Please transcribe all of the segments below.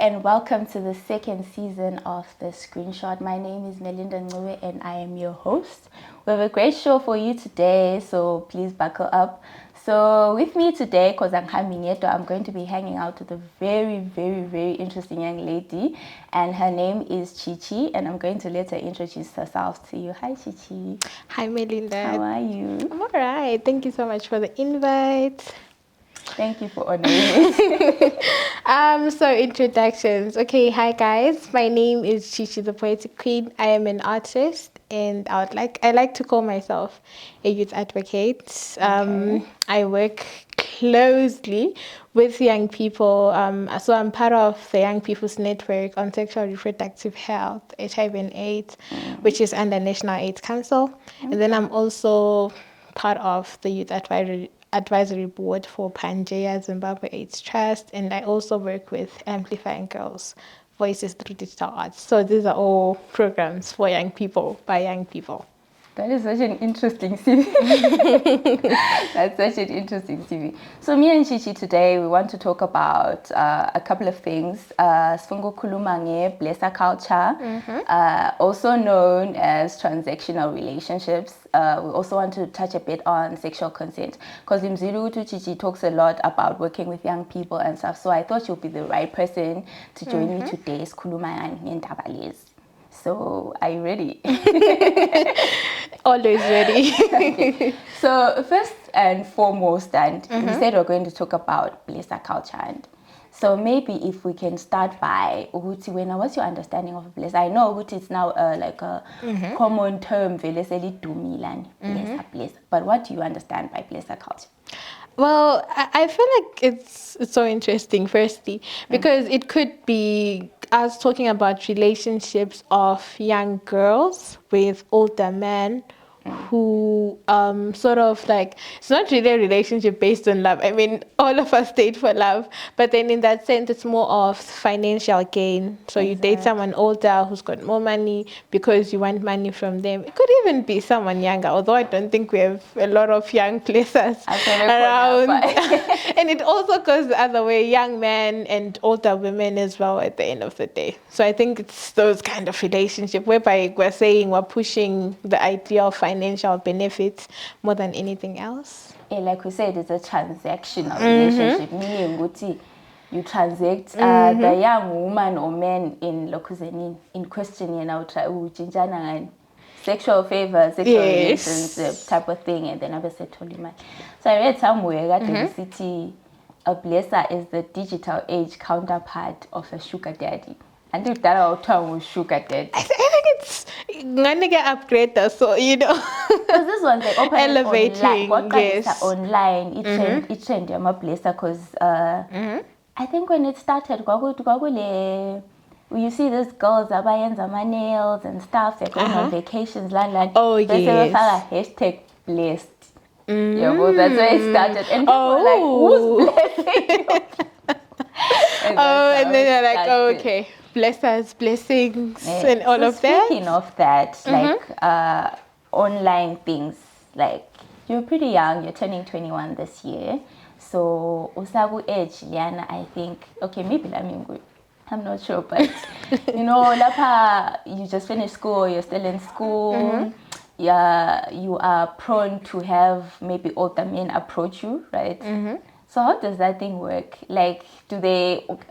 and welcome to the second season of the ScreenShot. My name is Melinda Ncube and I am your host. We have a great show for you today, so please buckle up. So with me today, because I'm going to be hanging out with a very, very, very interesting young lady, and her name is Chichie, and I'm going to let her introduce herself to you. Hi, Chichie. Hi, Melinda. How are you? I'm all right. Thank you so much for the invite. Thank you for honoring it. So introductions. Okay, hi guys. My name is Chichie The Poetic Queen. I am an artist, and I like to call myself a youth advocate. I work closely with young people. So I'm part of the Young People's Network on Sexual Reproductive Health, HIV and AIDS, which is under National AIDS Council. And then I'm also part of the Youth Advisory Board for Pangaea Zimbabwe AIDS Trust, and I also work with Amplifying Girls' Voices through Digital Arts. So these are all programs for young people, by young people. That is such an interesting CV. That's such an interesting CV. So me and Chichie today, we want to talk about a couple of things. Sfungo Kulumange, Blesser culture, also known as transactional relationships. We also want to touch a bit on sexual consent, because Mzilu Chichie talks a lot about working with young people and stuff. So I thought you'd be the right person to join me today's Kulumange. So, are you ready? Always ready. Okay. So, first and foremost, and we said we're going to talk about Blesser culture. And so, maybe if we can start by Uguti, what's your understanding of Blesser? I know Uguti is now like a common term, Blesser. But what do you understand by Blesser culture? Well, I feel like it's so interesting, firstly, because it could be us talking about relationships of young girls with older men who sort of like, it's not really a relationship based on love. I mean, all of us date for love, but then in that sense, it's more of financial gain. So you date someone older who's got more money because you want money from them. It could even be someone younger, although I don't think we have a lot of young places around. And it also goes the other way, young men and older women as well at the end of the day. So I think it's those kind of relationship whereby we're pushing the idea of financial benefits more than anything else. Like we said, it's a transactional relationship, meaning you transact the young woman or man in question, sexual favor, sexual relationship type of thing, and then I settle him. So I read somewhere that the city a Blesser is the digital age counterpart of a sugar daddy. And if that our term was sugar daddy, I think it's gonna get upgraded, so because this one's like open elevating, online. It trend my Blesser, because I think when it started, you see these girls are buying my nails and stuff. They're going on vacations, Oh yes. They hashtag blessed. Yeah, well, that's where it started. And people were like, who's blessing you? And then they're like, oh, okay, bless us, blessings, and all of that. Speaking of that, like online things, like you're pretty young, you're turning 21 this year. So, Usabu age, Liana, I think, okay, maybe I'm not sure, but Lapa, you just finished school, you're still in school. Yeah, you are prone to have maybe older men approach you, right? So how does that thing work? Like, do they offer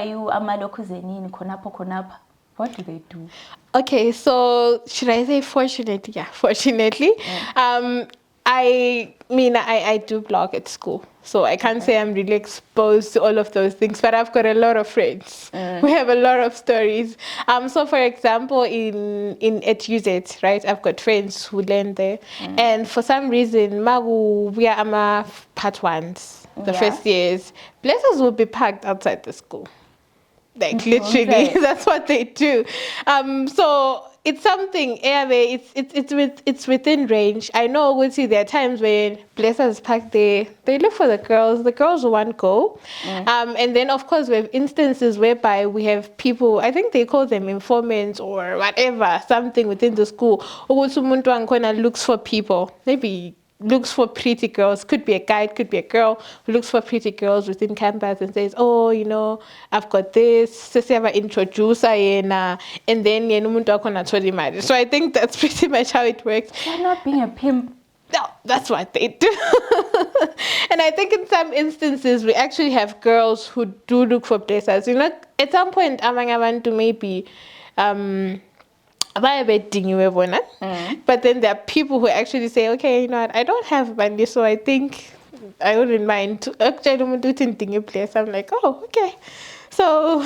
you amalokuzenin konapa? What do they do? Okay, so should I say fortunately? Yeah, fortunately. I do blog at school, so I can't say I'm really exposed to all of those things, but I've got a lot of friends. We have a lot of stories. So for example, in at UZ, right, I've got friends who learn there, and for some reason, we are part ones, the first years. Blessers will be packed outside the school. Like literally, that's what they do. So it's something. It's within range. I know. We'll see. There are times when Blessers pack they look for the girls. The girls won't go. And then of course we have instances whereby we have people. I think they call them informants or whatever. Something within the school. Umuntu looks for people. Maybe looks for pretty girls. Could be a guy, it could be a girl who looks for pretty girls within campus and says, oh, you know, I've got this. Introduce and then so I think that's pretty much how it works. Why not being a pimp? No, that's what they do. And I think in some instances, we actually have girls who do look for blessers. You know, at some point, among abantu maybe but then there are people who actually say, okay, you know what, I don't have money, so I think I wouldn't mind to actually do a place. I'm like, oh, okay. So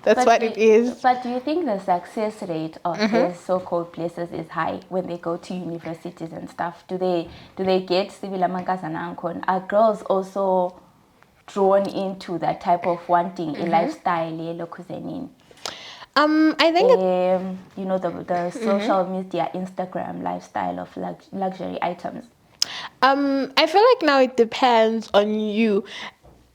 that's what it is. But do you think the success rate of these so-called places is high when they go to universities and stuff? Do they get sibila mankazana ankon? Are girls also drawn into that type of wanting a lifestyle yelokuzenin? I think you know, the social media Instagram lifestyle of luxury items. I feel like now it depends on you.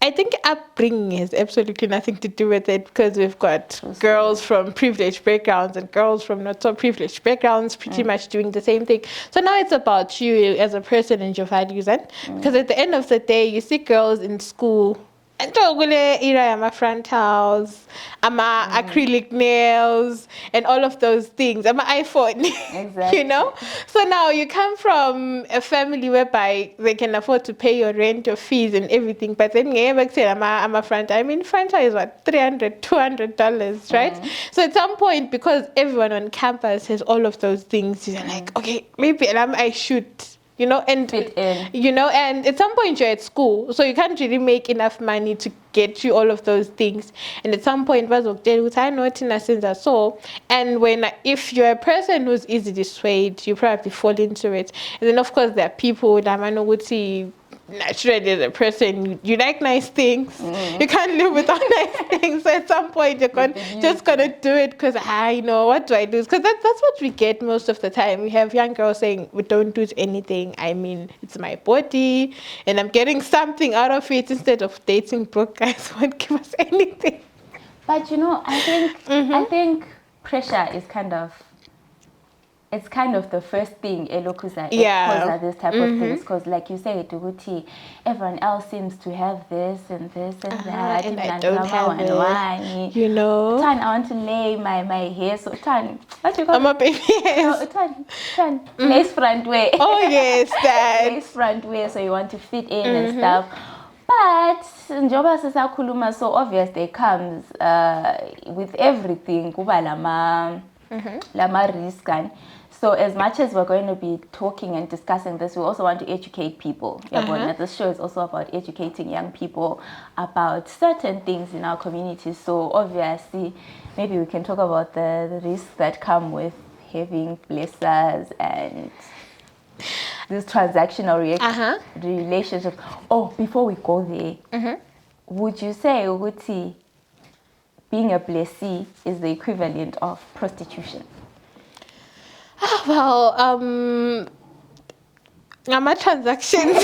I think upbringing has absolutely nothing to do with it, because we've got girls from privileged backgrounds and girls from not so privileged backgrounds pretty much doing the same thing. So now it's about you as a person and your values. Because at the end of the day, you see girls in school, my front house, acrylic nails, and all of those things. My iPhone, exactly. You know. So now you come from a family whereby they can afford to pay your rent, your fees, and everything. But then I'm a front. I mean, franchise is what, $300, $200, right? So at some point, because everyone on campus has all of those things, you're like, okay, maybe I should. You know, and fit in. You know, and at some point you're at school, so you can't really make enough money to get you all of those things. And at some point, so, and if you're a person who's easily swayed, you probably fall into it. And then of course there are people that I know would see naturally as a person, you like nice things. You can't live without nice things. So at some point, you're just going to do it because, you know, what do I do? Because that's what we get most of the time. We have young girls saying, we don't do anything. I mean, it's my body, and I'm getting something out of it instead of dating broke guys who won't give us anything. But, you know, I think pressure is kind of the first thing causes this type of things, because like you said, everyone else seems to have this and this and that, and I don't have it. Why? You know, I want to lay my hair, so what you call I'm a baby hair. lace front way. Oh yes, that lace front way, so you want to fit in and stuff. But njoba sisakhuluma, so obviously it comes with everything, kuba lama risk. So as much as we're going to be talking and discussing this, we also want to educate people. This show is also about educating young people about certain things in our community. So obviously, maybe we can talk about the risks that come with having blessers and this transactional relationship. Oh, before we go there, would you say Uguti, being a blessee is the equivalent of prostitution? Well, I'm a transactions.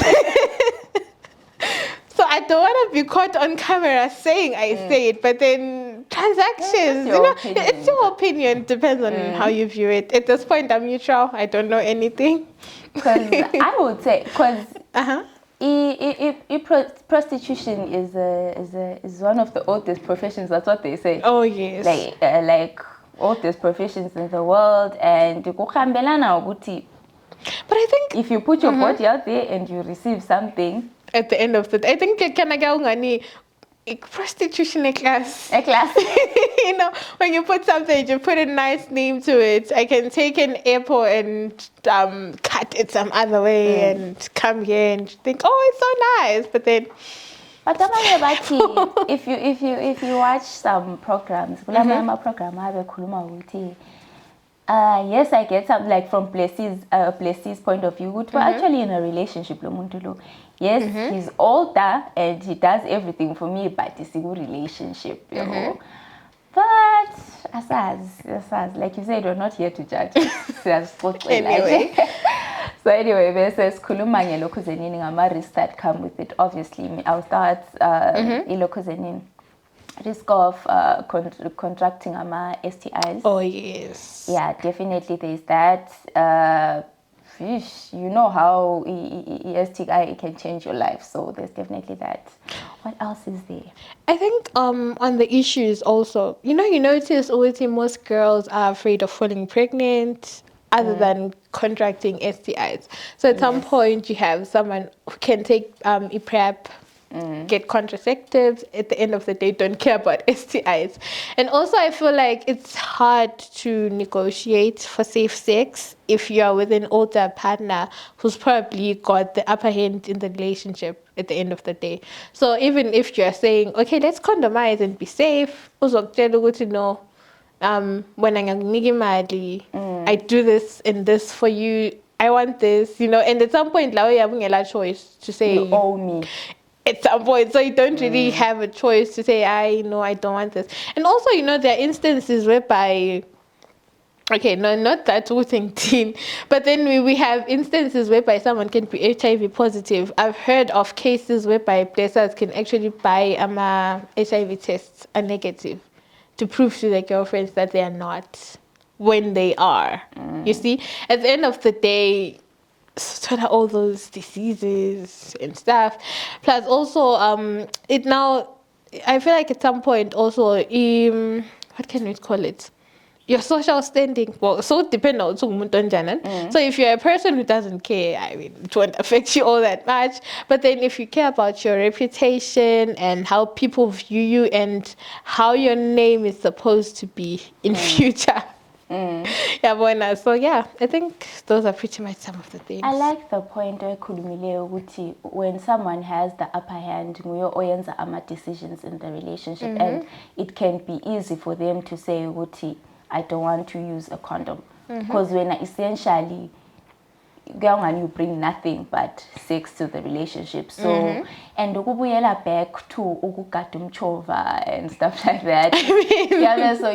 So I don't want to be caught on camera saying I say it, but then transactions, it's your opinion. Depends on how you view it. At this point, I'm neutral. I don't know anything. Because I would say, prostitution is one of the oldest professions. That's what they say. Oh yes. Like oldest professions in the world, and but I think if you put your body out there and you receive something at the end of the day, I think prostitution a class. You know, when you put something, you put a nice name to it. I can take an apple and cut it some other way and come here and think, oh, it's so nice. But then, if you watch some programs, yes, I get some, like from Blessy's point of view, we're actually in a relationship. Yes, he's older and he does everything for me, but it's a good relationship, you know. But asas, like you said, we're not here to judge. Anyway. So anyway, versus kulumanye lokuzenini ngama-risks that come with it. Obviously, I'll start ilokuzenini. Risk of contracting STIs. Oh yes. Yeah, definitely there's that. fish, you know how STI can change your life. So there's definitely that. What else is there? I think on the issues also, you notice always most girls are afraid of falling pregnant other than contracting STIs. So at some point you have someone who can take PrEP, get contraceptives, at the end of the day don't care about STIs. And also I feel like it's hard to negotiate for safe sex if you're with an older partner who's probably got the upper hand in the relationship at the end of the day. So even if you're saying, okay, let's condomize and be safe, no, when I do this and this for you, I want this, and at some point you have a choice to say you owe me at some point, so you don't really have a choice to say I don't want this. And also there are instances whereby, okay, no, not that whole thing, teen. But then we have instances whereby someone can be HIV positive. I've heard of cases whereby places can actually buy HIV tests are negative to prove to their girlfriends that they are not when they are. You see, at the end of the day, sort of all those diseases and stuff. Plus, also, I feel like at some point also, what can we call it? Your social standing, well, so depend on so if you're a person who doesn't care, I mean, it won't affect you all that much. But then if you care about your reputation and how people view you and how your name is supposed to be in future. So yeah, I think those are pretty much some of the things. I like the point where when someone has the upper hand, decisions in the relationship, and it can be easy for them to say, I don't want to use a condom. Because when essentially you bring nothing but sex to the relationship. So and ukubuyela back to ukukadumchova and stuff like that. So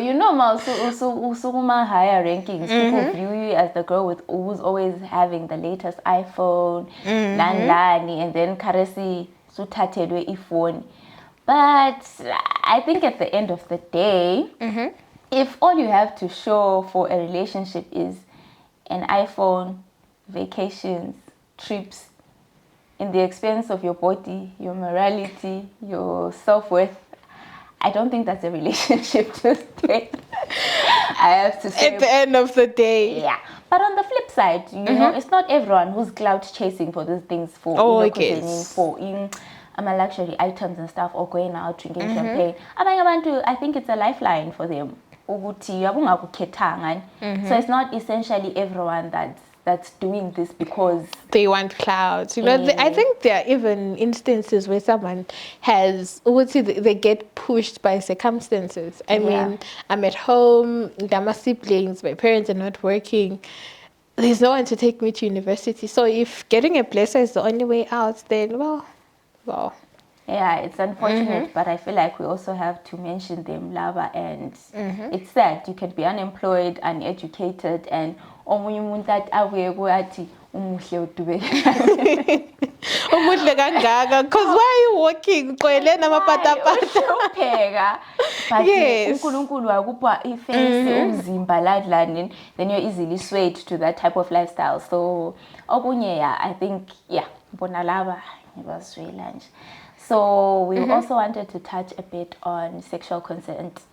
usukuma higher rankings, people view you as the girl who's always having the latest iPhone, and then karesi suthathelwe iphone. But I think at the end of the day, if all you have to show for a relationship is an iPhone, vacations, trips, in the expense of your body, your morality, your self-worth, I don't think that's a relationship to stay. I have to say. At the end of the day. Yeah. But on the flip side, you know, it's not everyone who's clout chasing for these things for luxury items and stuff, or going out drinking champagne. I think it's a lifeline for them. So it's not essentially everyone that's doing this because they want clouds. I think there are even instances where someone they get pushed by circumstances. I mean, I'm at home, my siblings, my parents are not working. There's no one to take me to university. So if getting a blesser is the only way out, then well. Yeah, it's unfortunate, but I feel like we also have to mention them, Lava, and it's sad. You can be unemployed, uneducated, and because why are you walking? But yes. Then you're easily swayed to that type of lifestyle. So I think Bonalava was really lunch. So we also wanted to touch a bit on sexual consent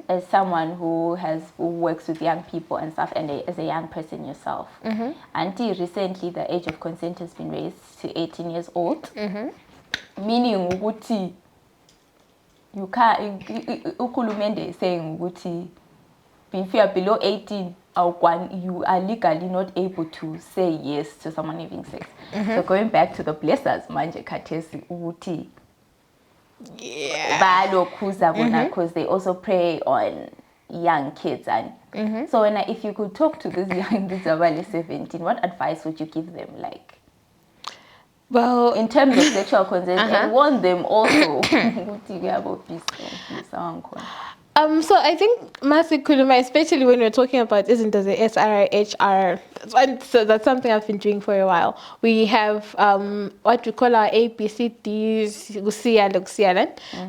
as someone who works with young people and stuff, and as a young person yourself. Until recently, the age of consent has been raised to 18 years old, meaning you can't. Ukulumende is saying if you are below 18, you are legally not able to say yes to someone having sex. So going back to the blessers, manje katesi uti. Because they also prey on young kids, and so if you could talk to these 17, what advice would you give them, like, well, in terms of sexual consent, and warn them also? So I think Masikuluma, especially when we're talking about the SRHR, so that's something I've been doing for a while. We have what we call our ABCDs,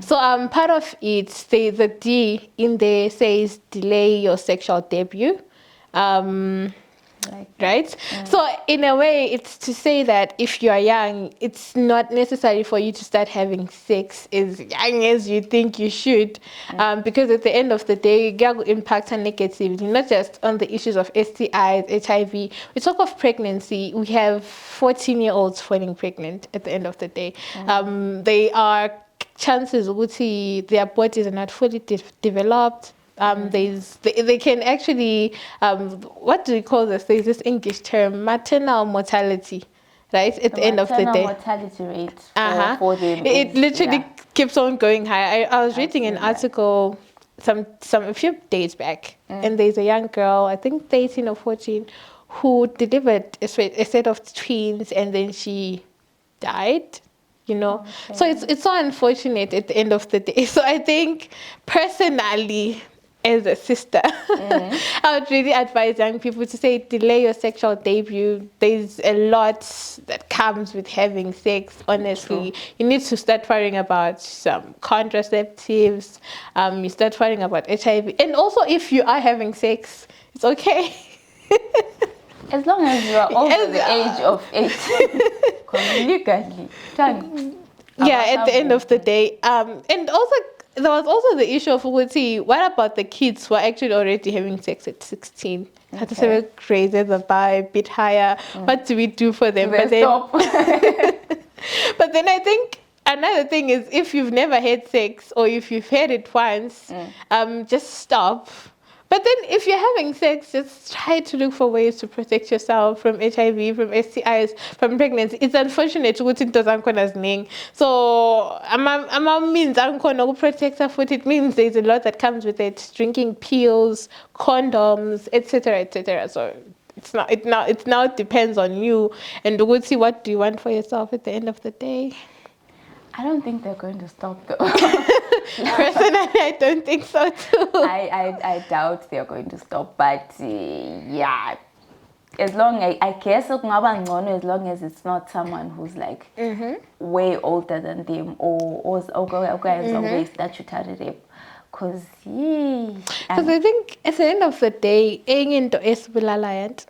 So part of it, the D in there says delay your sexual debut. Right? So in a way, it's to say that if you are young, it's not necessary for you to start having sex as young as you think you should, because at the end of the day, it will impact on negativity, not just on the issues of STIs, HIV. We talk of pregnancy, we have 14-year-olds falling pregnant at the end of the day. They are chances their bodies are not fully developed. They can actually, what do we call this? There's this English term, maternal mortality, right? At the end of the day. Mortality rate for them. It literally keeps on going high. I was reading an article a few days back, and there's a young girl, I think 13 or 14, who delivered a set of twins, and then she died. So it's so unfortunate at the end of the day. So I think personally, as a sister, I would really advise young people to say delay your sexual debut. There's a lot that comes with having sex, honestly. You need to start worrying about some contraceptives. You start worrying about HIV. And also, if you are having sex, it's okay. As long as you are over the age of 8. Legally. At the end of the day. And also, there was also the issue of what about the kids who are actually already having sex at 16? Had to say crazy, the bar a bit higher. What do we do for them? But then I think another thing is, if you've never had sex or if you've had it once, just stop. But then if you're having sex, just try to look for ways to protect yourself from HIV, from STIs, from pregnancy. It's unfortunate ukuthi into zakhona ziningi. So means protect her foot. It means there's a lot that comes with it. Drinking pills, condoms, etc., etc. So it now depends on you, and ukuthi what do you want for yourself at the end of the day. I don't think they're going to stop though. Personally, I don't think so too. I doubt they're going to stop, but as long as I guess as long as it's not someone who's like way older than them or guys always statutory rape. Because I think at the end of the day,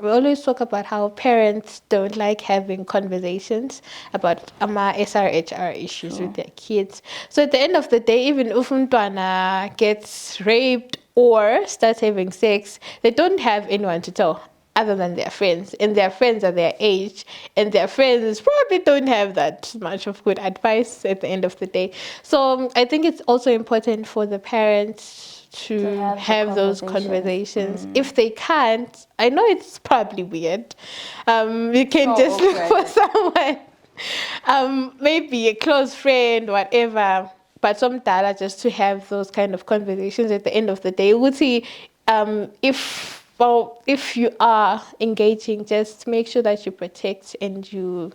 we always talk about how parents don't like having conversations about SRHR issues with their kids. So at the end of the day, even if umntwana gets raped or starts having sex, they don't have anyone to tell other than their friends, and their friends are their age, and their friends probably don't have that much of good advice at the end of the day. So I think it's also important for the parents to have those conversations. If they can't, I know it's probably weird. You can just look for someone, maybe a close friend, whatever. But some data just to have those kind of conversations at the end of the day. We'll see if you are engaging, just make sure that you protect and you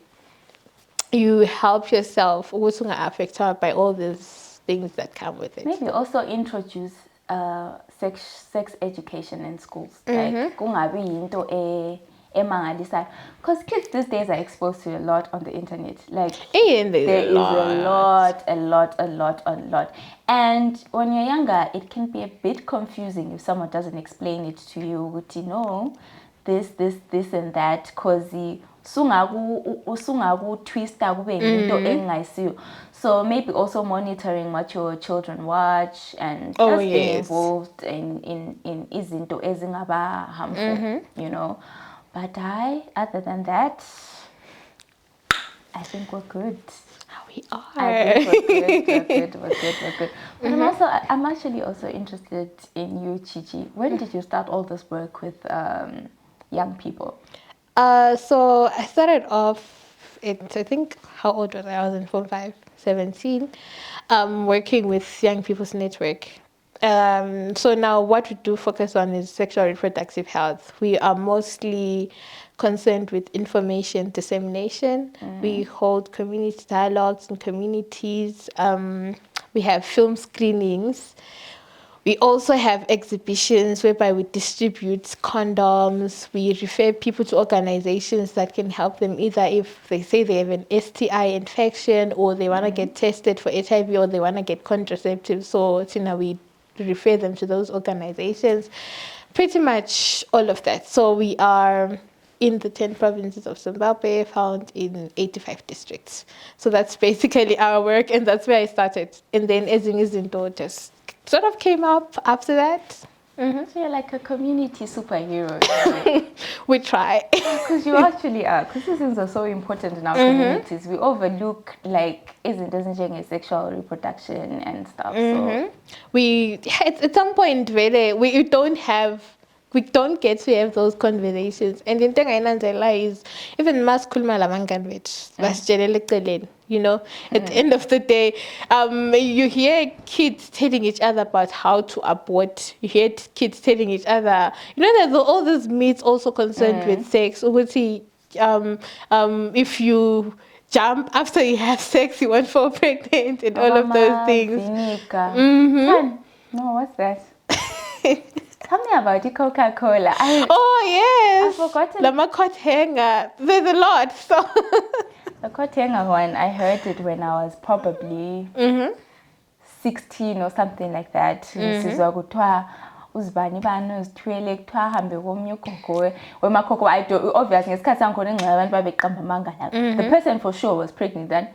help yourself affected by all these things that come with it. Maybe also introduce sex education in schools. Like kungabi into emangalisayo, because kids these days are exposed to a lot on the internet. Like there is a lot. And when you're younger, it can be a bit confusing if someone doesn't explain it to you. This and that, because sungaku twister kube into engayisiyo. So maybe also monitoring what your children watch and just being involved in izinto ezingaba harmful, But other than that, I think we're good. We are. I think we're good. But I'm actually also interested in you, Chichie. When did you start all this work with young people? So I started off I think, how old was I? I was in Form 5, 17, working with Young People's Network. So now what we do focus on is sexual reproductive health. We are mostly concerned with information dissemination. We hold community dialogues in communities. We have film screenings. We also have exhibitions whereby we distribute condoms. We refer people to organizations that can help them, either if they say they have an STI infection or they want to get tested for HIV or they want to get contraceptives. So we refer them to those organizations. Pretty much all of that. So we are in the 10 provinces of Zimbabwe, found in 85 districts. So that's basically our work, and that's where I started. And then Ezingizinto just sort of came up after that. So you're like a community superhero. We try. Because you actually are. Because these things are so important in our communities. We overlook like isn't sexual reproduction and stuff. So We at some point really we don't get to have those conversations. And the thing I realize, even mas kulma lamangan which you know, at the end of the day, you hear kids telling each other about how to abort. You hear kids telling each other, you know, there's all these myths also concerned with sex. Obviously, if you jump after you have sex, you won't fall pregnant, and all of those things. No, what's that? Tell me about the Coca-Cola. Oh yes, I've forgotten. Lama coat hanger. There's a lot. So The coat hanger one, I heard it when I was probably 16 or something like that. Sizwa kuthiwa uzibani bani uzithwele kuthiwa hambe komnye ugogo wemakhokho. Obviously ngesikhathi sangikhona engxenye abantu babeqamba amanga. The person for sure was pregnant then,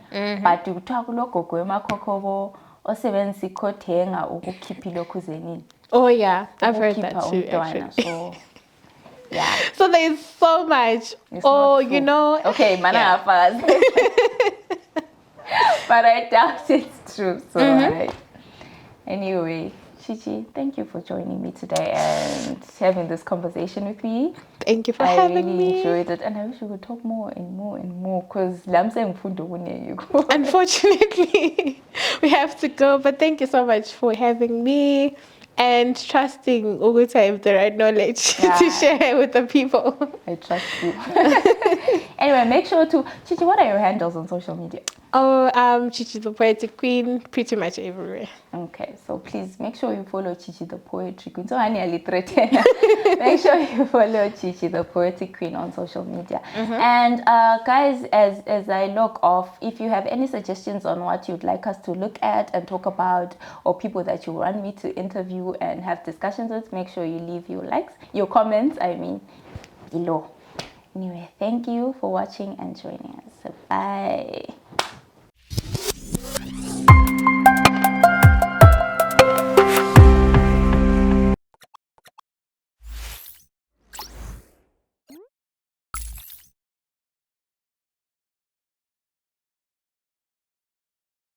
but kuthiwa kulogogo wemakhokho osebenzisa i-coat hanger ukukhipha ilokhu zenini. Oh yeah, I've heard that too actually. So yeah. So there's so much. You know. Okay, mana fast. But I doubt it's true. So anyway, Chichie, thank you for joining me today and having this conversation with me. Thank you for having me. I really enjoyed it, and I wish we could talk more and more and more because unfortunately we have to go. But thank you so much for having me and trusting Uguta have the right knowledge to share with the people. I trust you. Anyway, make sure to Chichie, what are your handles on social media? Oh, Chichie The Poetic Queen, pretty much everywhere. Okay, so please make sure you follow Chichie The Poetry Queen. So I make sure you follow Chichie The Poetic Queen on social media. And guys, as I log off, if you have any suggestions on what you'd like us to look at and talk about, or people that you want me to interview and have discussions with, make sure you leave your comments, below. Anyway, thank you for watching and joining us. Bye.